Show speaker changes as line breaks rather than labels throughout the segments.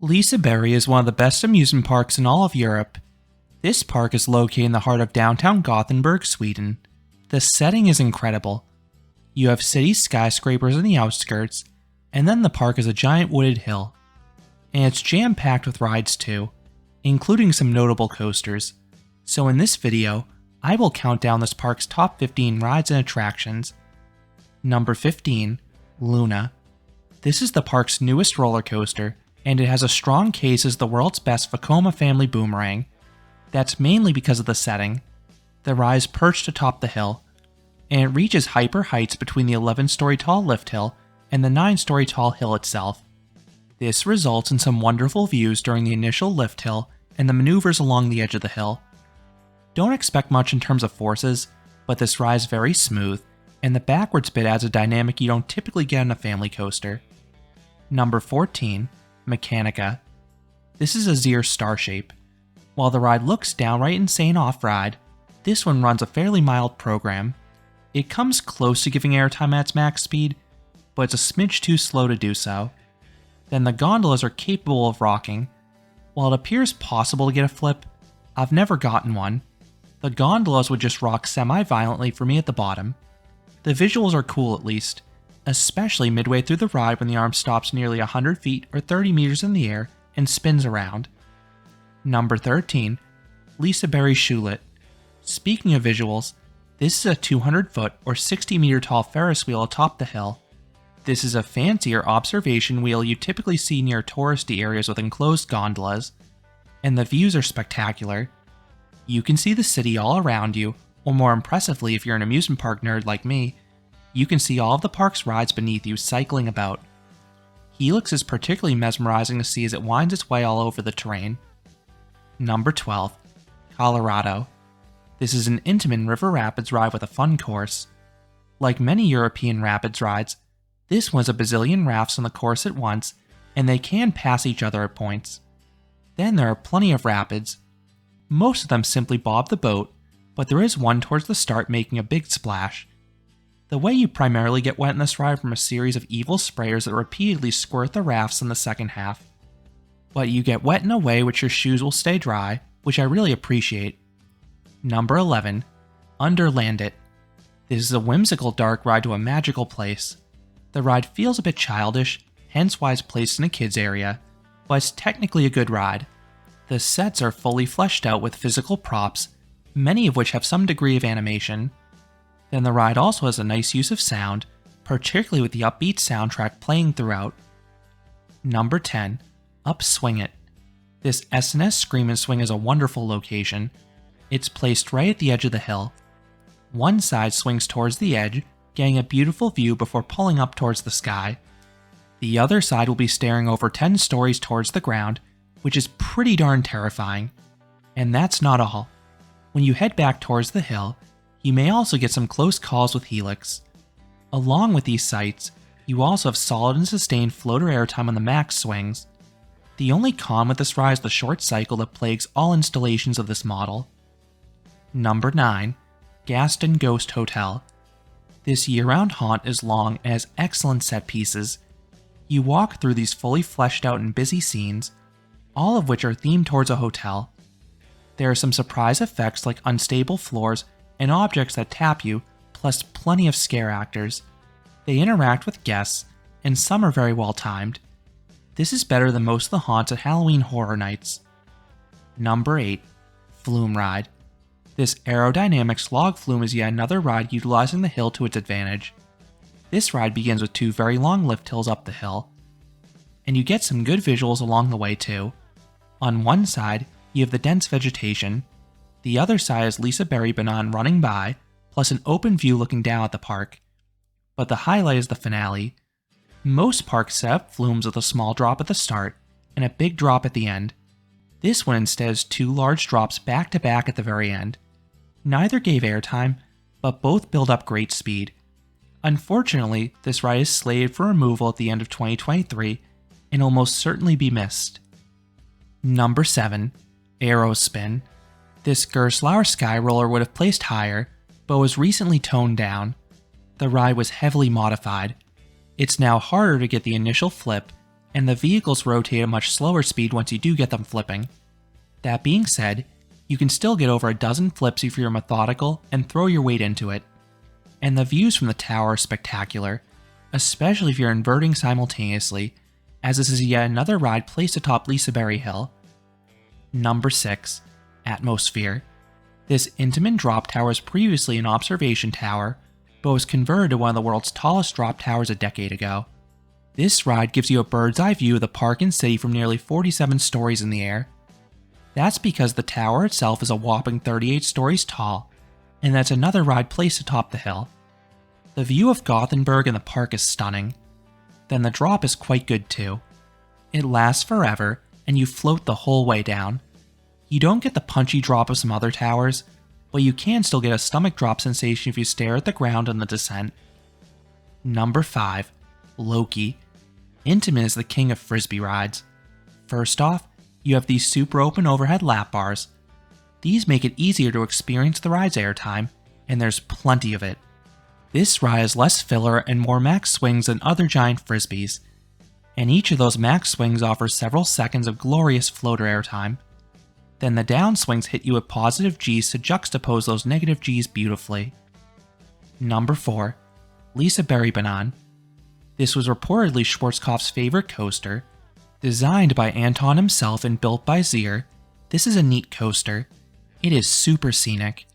Liseberg is one of the best amusement parks in all of Europe. This park is located in the heart of downtown Gothenburg, Sweden. The setting is incredible. You have city skyscrapers in the outskirts, and then the park is a giant wooded hill. And it's jam-packed with rides too, including some notable coasters. So in this video, I will count down this park's top 15 rides and attractions. Number 15, Luna. This is the park's newest roller coaster, and it has a strong case as the world's best Vekoma family boomerang. That's mainly because of the setting. The ride is perched atop the hill, and it reaches hyper heights between the 11-story tall lift hill and the 9-story tall hill itself. This results in some wonderful views during the initial lift hill and the maneuvers along the edge of the hill. Don't expect much in terms of forces, but this ride is very smooth, and the backwards bit adds a dynamic you don't typically get in a family coaster. Number 14, Mechanica. This is a Zero star shape. While the ride looks downright insane off-ride, this one runs a fairly mild program. It comes close to giving airtime at its max speed, but it's a smidge too slow to do so. Then the gondolas are capable of rocking. While it appears possible to get a flip, I've never gotten one. The gondolas would just rock semi-violently for me at the bottom. The visuals are cool at least, especially midway through the ride when the arm stops nearly 100 feet or 30 meters in the air and spins around. Number 13, Liseberg Schulet. Speaking of visuals, this is a 200-foot or 60-meter tall Ferris wheel atop the hill. This is a fancier observation wheel you typically see near touristy areas with enclosed gondolas, and the views are spectacular. You can see the city all around you, or more impressively if you're an amusement park nerd like me, you can see all of the park's rides beneath you cycling about. Helix is particularly mesmerizing to see as it winds its way all over the terrain. Number 12, Colorado. This is an Intamin River Rapids ride with a fun course. Like many European rapids rides, this one has a bazillion rafts on the course at once, and they can pass each other at points. Then there are plenty of rapids. Most of them simply bob the boat, but there is one towards the start making a big splash. The way you primarily get wet in this ride from a series of evil sprayers that repeatedly squirt the rafts in the second half. But you get wet in a way which your shoes will stay dry, which I really appreciate. Number 11, Underlandit. This is a whimsical dark ride to a magical place. The ride feels a bit childish, hence why it's placed in a kids area, but it's technically a good ride. The sets are fully fleshed out with physical props, many of which have some degree of animation. Then the ride also has a nice use of sound, particularly with the upbeat soundtrack playing throughout. Number 10, Upswing It. This S&S Scream and Swing is a wonderful location. It's placed right at the edge of the hill. One side swings towards the edge, getting a beautiful view before pulling up towards the sky. The other side will be staring over 10 stories towards the ground, which is pretty darn terrifying. And that's not all. When you head back towards the hill, you may also get some close calls with Helix. Along with these sights, you also have solid and sustained floater airtime on the max swings. The only con with this ride is the short cycle that plagues all installations of this model. Number 9, Gaston Ghost Hotel. This year-round haunt is long and has excellent set pieces. You walk through these fully fleshed out and busy scenes, all of which are themed towards a hotel. There are some surprise effects like unstable floors and objects that tap you, plus plenty of scare actors. They interact with guests, and some are very well timed. This is better than most of the haunts at Halloween Horror Nights. Number 8, Flume Ride. This aerodynamics log flume is yet another ride utilizing the hill to its advantage. This ride begins with 2 very long lift hills up the hill, and you get some good visuals along the way too. On one side, you have the dense vegetation. The other side is Liseberg Banan running by, plus an open view looking down at the park. But the highlight is the finale. Most parks set up flumes with a small drop at the start, and a big drop at the end. This one instead has 2 large drops back to back at the very end. Neither gave airtime, but both build up great speed. Unfortunately, this ride is slated for removal at the end of 2023, and will most certainly be missed. Number 7, Aerospin. This Gerstlauer Sky Roller would have placed higher, but was recently toned down. The ride was heavily modified. It's now harder to get the initial flip, and the vehicles rotate at a much slower speed once you do get them flipping. That being said, you can still get over a dozen flips if you're methodical and throw your weight into it. And the views from the tower are spectacular, especially if you're inverting simultaneously, as this is yet another ride placed atop Liseberry Hill. Number 6. Atmosphere. This intimate drop tower was previously an observation tower, but was converted to one of the world's tallest drop towers a decade ago. This ride gives you a bird's eye view of the park and city from nearly 47 stories in the air. That's because the tower itself is a whopping 38 stories tall, and that's another ride placed atop the hill. The view of Gothenburg and the park is stunning. Then the drop is quite good too. It lasts forever, and you float the whole way down. You don't get the punchy drop of some other towers, but you can still get a stomach drop sensation if you stare at the ground on the descent. Number 5. Loki. Intamin is the king of frisbee rides. First off, you have these super open overhead lap bars. These make it easier to experience the ride's airtime, and there's plenty of it. This ride has less filler and more max swings than other giant frisbees, and each of those max swings offers several seconds of glorious floater airtime. Then the down swings hit you with positive G's to juxtapose those negative G's beautifully. Number 4. Liseberg Banan. This was reportedly Schwarzkopf's favorite coaster. Designed by Anton himself and built by Zier, this is a neat coaster. It is super scenic.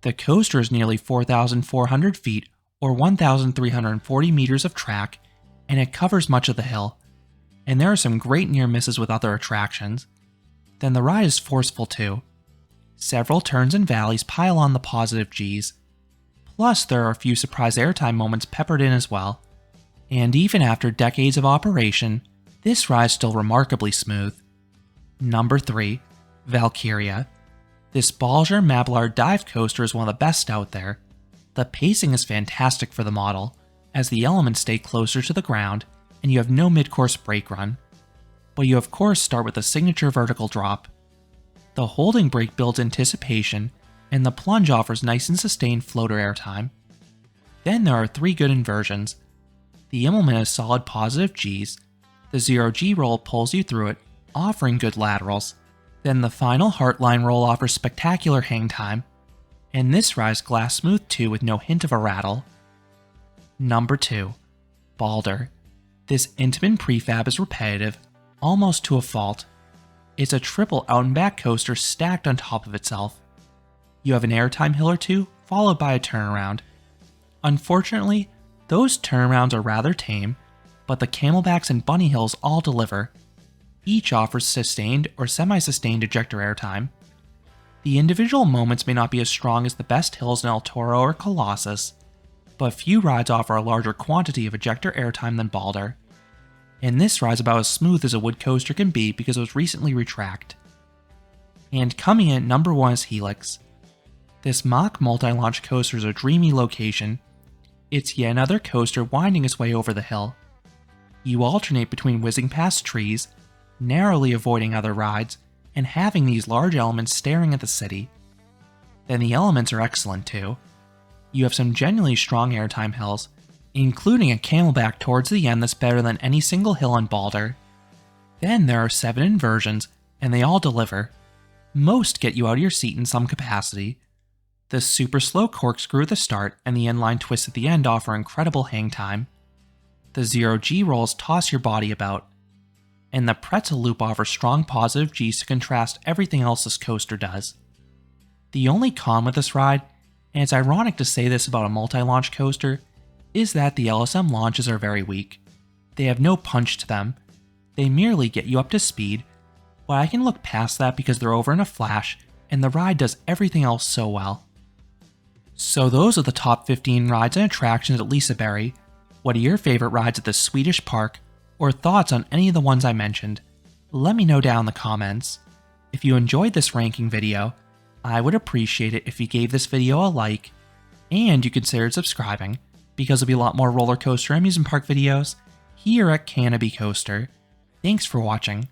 The coaster is nearly 4,400 feet or 1,340 meters of track, and it covers much of the hill. And there are some great near misses with other attractions. Then the ride is forceful too. Several turns and valleys pile on the positive G's. Plus there are a few surprise airtime moments peppered in as well. And even after decades of operation, this ride is still remarkably smooth. Number 3. Valkyria. This Balger Mabillard dive coaster is one of the best out there. The pacing is fantastic for the model, as the elements stay closer to the ground and you have no mid-course brake run. But you of course start with a signature vertical drop. The holding brake builds anticipation, and the plunge offers nice and sustained floater airtime. Then there are 3 good inversions. The Immelmann has solid positive G's, the 0G roll pulls you through it, offering good laterals. Then the final Heartline roll offers spectacular hang time, and this rides glass smooth too with no hint of a rattle. Number 2. Balder. This Intamin prefab is repetitive, almost to a fault. It's a triple out and back coaster stacked on top of itself. You have an airtime hill or two, followed by a turnaround. Unfortunately, those turnarounds are rather tame, but the camelbacks and bunny hills all deliver. Each offers sustained or semi-sustained ejector airtime. The individual moments may not be as strong as the best hills in El Toro or Colossus, but few rides offer a larger quantity of ejector airtime than Balder. And this ride's about as smooth as a wood coaster can be because it was recently retracked. And coming in at number 1 is Helix. This mock multi-launch coaster is a dreamy location. It's yet another coaster winding its way over the hill. You alternate between whizzing past trees, narrowly avoiding other rides, and having these large elements staring at the city. Then the elements are excellent too. You have some genuinely strong airtime hills, including a camelback towards the end that's better than any single hill on Balder. Then there are 7 inversions, and they all deliver. Most get you out of your seat in some capacity. The super slow corkscrew at the start and the inline twist at the end offer incredible hang time. The 0G rolls toss your body about. And the pretzel loop offers strong positive G's to contrast everything else this coaster does. The only con with this ride, and it's ironic to say this about a multi-launch coaster, is that the LSM launches are very weak. They have no punch to them. They merely get you up to speed, but I can look past that because they're over in a flash, and the ride does everything else so well. So those are the top 15 rides and attractions at Liseberg. What are your favorite rides at the Swedish park, or thoughts on any of the ones I mentioned? Let me know down in the comments. If you enjoyed this ranking video, I would appreciate it if you gave this video a like, and you considered subscribing, because there'll be a lot more roller coaster and amusement park videos here at Canopy Coaster. Thanks for watching.